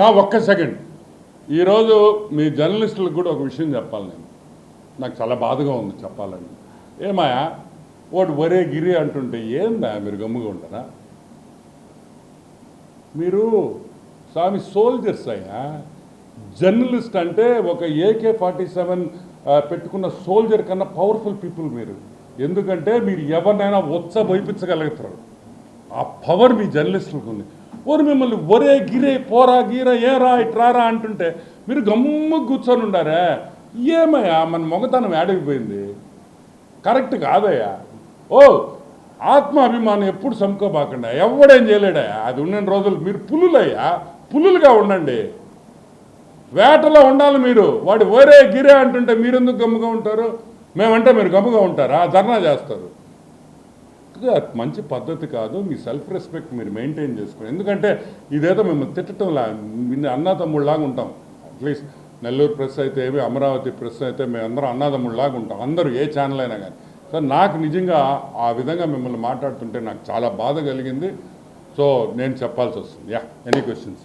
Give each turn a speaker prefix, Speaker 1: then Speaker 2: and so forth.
Speaker 1: ఒక్క సెకండ్. ఈరోజు మీ జర్నలిస్టులకు కూడా ఒక విషయం చెప్పాలి. నేను నాకు చాలా బాధగా ఉంది చెప్పాలని. ఏమాయా వాడు ఒరే గిరి అంటుంటే ఏందా మీరు గమ్ముగా ఉంటారా? మీరు స్వామి సోల్జర్స్ అయ్యా. జర్నలిస్ట్ అంటే ఒక AK-47 పెట్టుకున్న సోల్జర్ కన్నా పవర్ఫుల్ పీపుల్ మీరు. ఎందుకంటే మీరు ఎవరినైనా వైపించగలుగుతారు. ఆ పవర్ మీ జర్నలిస్టులకు ఉంది. మిమ్మల్ని ఒరే గిరే పోరా గీరా ఏరా ఇట్రారా అంటుంటే మీరు గమ్ము కూర్చొని ఉండారా? ఏమయ్యా మన మొగతనం ఏడైపోయింది. కరెక్ట్ కాదయ్యా. ఆత్మాభిమానం ఎప్పుడు సముకోబాకండి. ఎవడేం చేయలేడయ్యా. అది ఉన్న రోజులు మీరు పులులయ్యా, పులులుగా ఉండండి. వేటలో ఉండాలి మీరు. వాడు ఒరే గిరే అంటుంటే మీరెందుకు గమ్ముగా ఉంటారు? మేమంటే మీరు గమ్ముగా ఉంటారా? ధర్నా చేస్తారు. మంచి పద్ధతి కాదు. మీ సెల్ఫ్ రెస్పెక్ట్ మీరు మెయింటైన్ చేసుకోండి. ఎందుకంటే ఇదేదో మేము తిట్టడంలా అన్నదమ్ముళ్ళలాగా ఉంటాం. అట్లీస్ట్ నెల్లూరు ప్రెస్ అయితే ఏమి, అమరావతి ప్రెస్ అయితే మేమందరం అన్నదమ్ముళ్ళలాగా ఉంటాం. అందరూ ఏ ఛానల్ అయినా కానీ. సో నాకు నిజంగా ఆ విధంగా మిమ్మల్ని మాట్లాడుతుంటే నాకు చాలా బాధ కలిగింది. సో నేను చెప్పాల్సి వస్తుంది. Any questions?